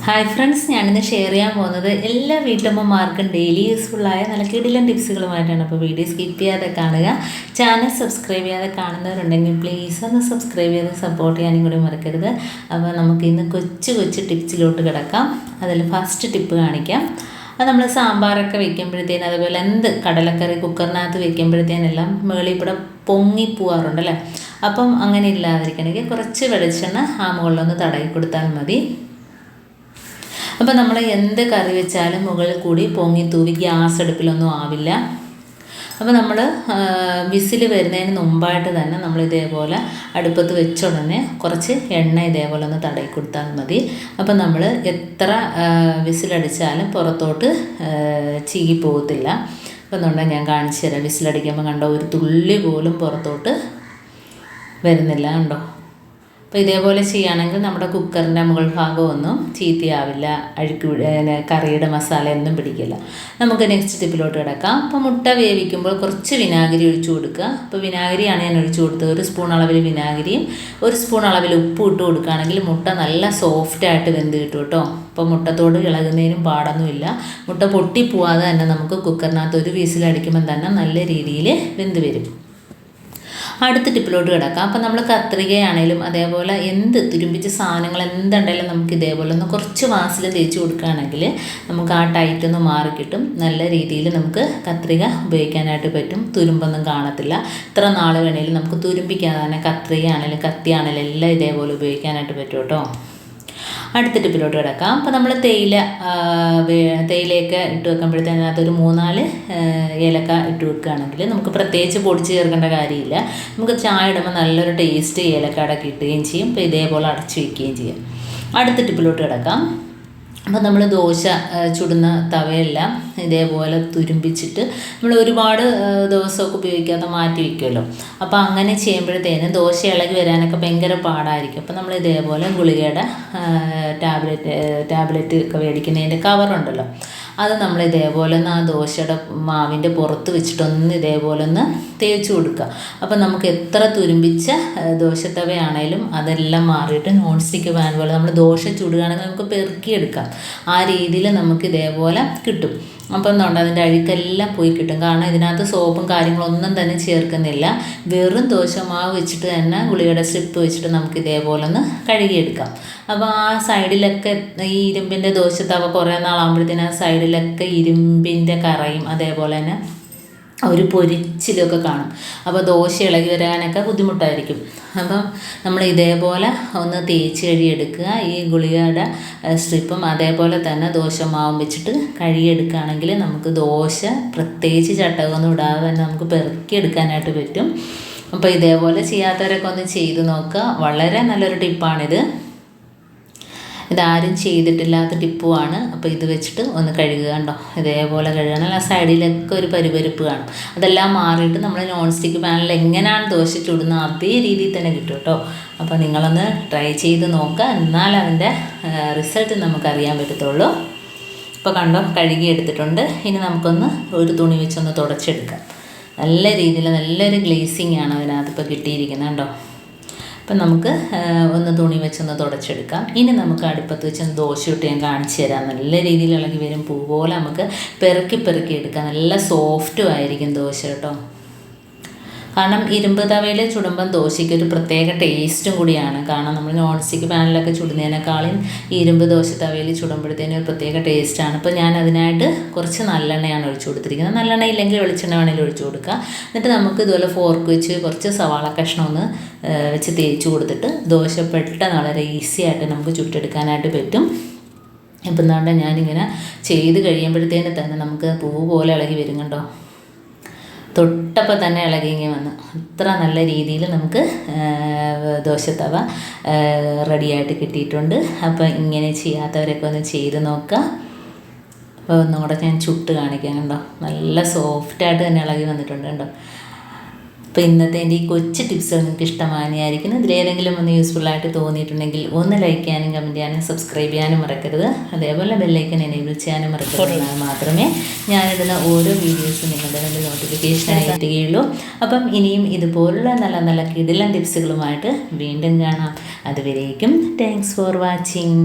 Hi friends, ഞാനിന്ന് share ചെയ്യാൻ പോകുന്നത് എല്ലാ വീട്ടമ്മമാർക്കും ഡെയിലി യൂസ്ഫുള്ളായ നല്ല കിടിലൻ ടിപ്സുകളുമായിട്ടാണ്. അപ്പോൾ വീഡിയോ സ്കിപ്പ് ചെയ്യാതെ കാണുക. ചാനൽ സബ്സ്ക്രൈബ് ചെയ്യാതെ കാണുന്നവരുണ്ടെങ്കിൽ പ്ലീസ് ഒന്ന് സബ്സ്ക്രൈബ് ചെയ്ത് സപ്പോർട്ട് ചെയ്യാനും കൂടി മറക്കരുത്. അപ്പോൾ നമുക്ക് ഇന്ന് കൊച്ചു ടിപ്സിലോട്ട് കിടക്കാം. അതിൽ ഫസ്റ്റ് ടിപ്പ് കാണിക്കാം. അത് നമ്മൾ സാമ്പാറൊക്കെ വെക്കുമ്പോഴത്തേനും, അതുപോലെ എന്ത് കടലക്കറി കുക്കറിനകത്ത് വെക്കുമ്പോഴത്തേനെല്ലാം മുകളിൽ കൂടെ പൊങ്ങിപ്പോവാറുണ്ടല്ലേ. അപ്പം അങ്ങനെ ഇല്ലാതിരിക്കണമെങ്കിൽ കുറച്ച് വെളിച്ചെണ്ണ ആ മുകളിലൊന്ന് തടയി കൊടുത്താൽ മതി. അപ്പോൾ നമ്മൾ എന്ത് കറി വെച്ചാലും മുകളിൽ കൂടി പൊങ്ങി തൂവി ഗ്യാസ് അടുപ്പിലൊന്നും ആവില്ല. അപ്പോൾ നമ്മൾ വിസിൽ വരുന്നതിന് മുമ്പായിട്ട് തന്നെ നമ്മൾ ഇതേപോലെ അടുപ്പത്ത് വെച്ച ഉടനെ കുറച്ച് എണ്ണ ഇതേപോലെ ഒന്ന് തടയി കൊടുത്താൽ മതി. അപ്പോൾ നമ്മൾ എത്ര വിസിലടിച്ചാലും പുറത്തോട്ട് ചീകി പോകത്തില്ല. അപ്പോൾ എന്നുണ്ടെങ്കിൽ ഞാൻ കാണിച്ചു തരാം. വിസിലടിക്കുമ്പോൾ കണ്ടോ, ഒരു തുള്ളി പോലും പുറത്തോട്ട് വരുന്നില്ല, കണ്ടോ. അപ്പോൾ ഇതേപോലെ ചെയ്യുകയാണെങ്കിൽ നമ്മുടെ കുക്കറിൻ്റെ മുകൾ ഭാഗമൊന്നും ചീത്തയാവില്ല, കറിയുടെ മസാല ഒന്നും പിടിക്കില്ല. നമുക്ക് നെക്സ്റ്റ് ടിപ്പിലോട്ട് കിടക്കാം. അപ്പോൾ മുട്ട വേവിക്കുമ്പോൾ കുറച്ച് വിനാഗിരി ഒഴിച്ചു കൊടുക്കുക. അപ്പോൾ വിനാഗിരിയാണ് ഞാൻ ഒഴിച്ചു കൊടുത്തത്. 1 സ്പൂൺ അളവിൽ വിനാഗിരിയും 1 സ്പൂൺ അളവിൽ ഉപ്പ് ഇട്ട് കൊടുക്കുകയാണെങ്കിൽ മുട്ട നല്ല സോഫ്റ്റായിട്ട് വെന്ത് കിട്ടും കേട്ടോ. അപ്പോൾ മുട്ടത്തോട് ഇളകുന്നതിനും പാടൊന്നുമില്ല. മുട്ട പൊട്ടിപ്പോവാതെ തന്നെ നമുക്ക് കുക്കറിനകത്ത് ഒരു വിസിലടിക്കുമ്പം തന്നെ നല്ല രീതിയിൽ വെന്ത് വരും. അടുത്ത ടിപ്പിലോട്ട് കിടക്കാം. അപ്പോൾ നമ്മൾ കത്രികയാണേലും അതേപോലെ എന്ത് തുരുമ്പിച്ച സാധനങ്ങൾ എന്തുണ്ടെങ്കിലും നമുക്ക് ഇതേപോലെ ഒന്ന് കുറച്ച് വാസിൽ തേച്ച് കൊടുക്കുകയാണെങ്കിൽ നമുക്ക് ആ ടൈറ്റ് ഒന്ന് മാറിക്കിട്ടും. നല്ല രീതിയിൽ നമുക്ക് കത്രിക ഉപയോഗിക്കാനായിട്ട് പറ്റും. തുരുമ്പൊന്നും കാണത്തില്ല. എത്ര നാൾ വേണേലും നമുക്ക് തുരുമ്പിക്കാതെ തന്നെ കത്രികയാണേലും കത്തിയാണേലും എല്ലാം ഇതേപോലെ ഉപയോഗിക്കാനായിട്ട് പറ്റും കേട്ടോ. അടുത്ത ടിപ്പിലോട്ട് കിടക്കാം. അപ്പോൾ നമ്മൾ തേയിലയൊക്കെ ഇട്ട് വെക്കുമ്പോഴത്തേന് അതിനകത്തൊരു 3-4 ഏലക്ക ഇട്ട് വെക്കുകയാണെങ്കിൽ നമുക്ക് പ്രത്യേകിച്ച് പൊടിച്ച് ചേർക്കേണ്ട കാര്യമില്ല. നമുക്ക് ചായ ഇടുമ്പോൾ നല്ലൊരു ടേസ്റ്റ് ഏലക്കയുടെ കിട്ടുകയും ചെയ്യും. അപ്പോൾ ഇതേപോലെ അടച്ചു വയ്ക്കുകയും ചെയ്യും. അടുത്ത ടിപ്പിലോട്ട് കിടക്കാം. അപ്പോൾ നമ്മൾ ദോശ ചുടുന്ന തവയെല്ലാം ഇതേപോലെ തുരുമ്പിച്ചിട്ട് നമ്മൾ ഒരുപാട് ദിവസമൊക്കെ ഉപയോഗിക്കാതെ മാറ്റി വയ്ക്കുമല്ലോ. അപ്പോൾ അങ്ങനെ ചെയ്യുമ്പോഴത്തേനും ദോശ ഇളകി വരാനൊക്കെ ഭയങ്കര പാടായിരിക്കും. അപ്പോൾ നമ്മൾ ഇതേപോലെ ഗുളികയുടെ ടാബ്ലറ്റ് ഒക്കെ മേടിക്കുന്നതിൻ്റെ കവറുണ്ടല്ലോ, അത് നമ്മൾ ഇതേപോലെ ഒന്ന് ആ ദോശയുടെ മാവിൻ്റെ പുറത്ത് വെച്ചിട്ടൊന്ന് ഇതേപോലെ ഒന്ന് തേച്ച് കൊടുക്കുക. അപ്പോൾ നമുക്ക് എത്ര തുരുമ്പിച്ച ദോശത്തവയാണേലും അതെല്ലാം മാറിയിട്ട് നോൺ സ്റ്റിക്ക് പാൻ പോലെ നമ്മൾ ദോശ ചുടുകയാണെങ്കിൽ നമുക്ക് പെറുക്കിയെടുക്കാം. ആ രീതിയിൽ നമുക്ക് ഇതേപോലെ കിട്ടും. അപ്പം എന്തുകൊണ്ട് അതിൻ്റെ അഴുക്കെല്ലാം പോയി കിട്ടും. കാരണം ഇതിനകത്ത് സോപ്പും കാര്യങ്ങളൊന്നും തന്നെ ചേർക്കുന്നില്ല. വെറും ദോശമാവ് വെച്ചിട്ട് തന്നെ ഗുളികയുടെ സ്ട്രിപ്പ് വെച്ചിട്ട് നമുക്ക് ഇതേപോലെ ഒന്ന് കഴുകിയെടുക്കാം. അപ്പോൾ ആ സൈഡിലൊക്കെ ഈ ഇരുമ്പിൻ്റെ ദോശത്തവ കുറേ നാളാകുമ്പോഴത്തേനും ആ സൈഡിലൊക്കെ ഇരുമ്പിൻ്റെ കറയും അതേപോലെ തന്നെ ഒരു പൊരിച്ചിലൊക്കെ കാണും. അപ്പോൾ ദോശ ഇളകി വരാനൊക്കെ ബുദ്ധിമുട്ടായിരിക്കും. അപ്പം നമ്മൾ ഇതേപോലെ ഒന്ന് തേച്ച് കഴുകിയെടുക്കുക. ഈ ഗുളികയുടെ സ്ട്രിപ്പും അതേപോലെ തന്നെ ദോശമാവും വെച്ചിട്ട് കഴുകിയെടുക്കുകയാണെങ്കിൽ നമുക്ക് ദോശ പ്രത്യേകിച്ച് ചട്ടകമൊന്നും ഇടാതെ തന്നെ നമുക്ക് പെറുക്കിയെടുക്കാനായിട്ട് പറ്റും. അപ്പോൾ ഇതേപോലെ ചെയ്യാത്തവരൊക്കെ ഒന്ന് ചെയ്ത് നോക്കുക. വളരെ നല്ലൊരു ടിപ്പാണിത്. ഇതാരും ചെയ്തിട്ടില്ലാത്ത ടിപ്പുമാണ്. അപ്പോൾ ഇത് വെച്ചിട്ട് ഒന്ന് കഴുകുക. കണ്ടോ, ഇതേപോലെ കഴുകണം. ആ സൈഡിലൊക്കെ ഒരു പരുപരുപ്പ് കാണും. അതെല്ലാം മാറിയിട്ട് നമ്മൾ നോൺ സ്റ്റിക്ക് പാനിൽ എങ്ങനെയാണ് ദോശ ചുടുന്നത് അതേ രീതിയിൽ തന്നെ കിട്ടും കേട്ടോ. അപ്പോൾ നിങ്ങളൊന്ന് ട്രൈ ചെയ്ത് നോക്കുക. എന്നാൽ അതിൻ്റെ റിസൾട്ട് നമുക്കറിയാൻ പറ്റത്തുള്ളൂ. ഇപ്പോൾ കണ്ടോ, കഴുകി എടുത്തിട്ടുണ്ട്. ഇനി നമുക്കൊന്ന് ഒരു തുണി വെച്ചൊന്ന് തുടച്ചെടുക്കാം. നല്ല രീതിയിൽ നല്ലൊരു ഗ്ലേസിങ് ആണ് അതിനകത്ത് ഇപ്പോൾ കിട്ടിയിരിക്കുന്നത് കണ്ടോ. അപ്പം നമുക്ക് ഒന്ന് തുണി വെച്ചൊന്ന് തുടച്ചെടുക്കാം. ഇനി നമുക്ക് അടുപ്പത്ത് വെച്ച് ദോശ ഇട്ട് ഞാൻ കാണിച്ചു തരാം. നല്ല രീതിയിൽ ഇളകി വരും, പൂ പോലെ നമുക്ക് പെറുക്കി എടുക്കാം. നല്ല സോഫ്റ്റും ആയിരിക്കും ദോശ കേട്ടോ. കാരണം ഇരുമ്പ് തവയിൽ ചുടുമ്പം ദോശയ്ക്ക് ഒരു പ്രത്യേക ടേസ്റ്റും കൂടിയാണ്. കാരണം നമ്മൾ നോൺ സ്റ്റിക്ക് പാനിലൊക്കെ ചുടുന്നതിനേക്കാളും ഈ ഇരുമ്പ് ദോശ തവയിൽ ചുടുമ്പോഴത്തേനും ഒരു പ്രത്യേക ടേസ്റ്റാണ്. ഇപ്പോൾ ഞാൻ അതിനായിട്ട് കുറച്ച് നല്ലെണ്ണയാണ് ഒഴിച്ചു കൊടുത്തിരിക്കുന്നത്. നല്ലെണ്ണ ഇല്ലെങ്കിൽ വെളിച്ചെണ്ണ വേണമെങ്കിലും ഒഴിച്ചു കൊടുക്കുക. എന്നിട്ട് നമുക്ക് ഇതുപോലെ ഫോർക്ക് വെച്ച് കുറച്ച് സവാള കഷ്ണം ഒന്ന് വെച്ച് തേച്ച് കൊടുത്തിട്ട് ദോശ പെട്ടെന്ന് വളരെ ഈസി ആയിട്ട് നമുക്ക് ചുട്ടെടുക്കാനായിട്ട് പറ്റും. ഇപ്പം എന്താണ്ട് ഞാനിങ്ങനെ ചെയ്ത് കഴിയുമ്പോഴത്തേന് തന്നെ നമുക്ക് പൂ പോലെ ഇളകി വരും കണ്ടോ. തൊട്ടപ്പോൾ തന്നെ ഇളകി വന്നു. അത്ര നല്ല രീതിയിൽ നമുക്ക് ദോശത്തവ റെഡിയായിട്ട് കിട്ടിയിട്ടുണ്ട്. അപ്പോൾ ഇങ്ങനെ ചെയ്യാത്തവരൊക്കെ ഒന്ന് ചെയ്ത് നോക്കുക. അപ്പോൾ ഒന്നുകൂടെ ഞാൻ ചുട്ട് കാണിക്കാം കണ്ടോ. നല്ല സോഫ്റ്റായിട്ട് തന്നെ ഇളകി വന്നിട്ടുണ്ട് കണ്ടോ. അപ്പോൾ ഇന്നത്തെ എൻ്റെ ഈ കൊച്ചു ടിപ്സ് നിങ്ങൾക്ക് ഇഷ്ടമായിരിക്കുന്നു. ഇതിലേതെങ്കിലും ഒന്ന് യൂസ്ഫുള്ളായിട്ട് തോന്നിയിട്ടുണ്ടെങ്കിൽ ഒന്ന് ലൈക്ക് ചെയ്യാനും കമൻറ്റ് ചെയ്യാനും സബ്സ്ക്രൈബ് ചെയ്യാനും മറക്കരുത്. അതേപോലെ ബെല്ലൈക്കൻ എനേബിൾ ചെയ്യാനും മറക്കരുത്. എന്നാൽ മാത്രമേ ഞാനിടുന്ന ഓരോ വീഡിയോസും നിങ്ങളുടെ മുന്നിൽ നോട്ടിഫിക്കേഷനായി എത്തുകയുള്ളൂ. അപ്പം ഇനിയും ഇതുപോലുള്ള നല്ല നല്ല കിടിലൻ ടിപ്സുകളുമായിട്ട് വീണ്ടും കാണാം. അതുവരേക്കും താങ്ക്സ് ഫോർ വാച്ചിങ്.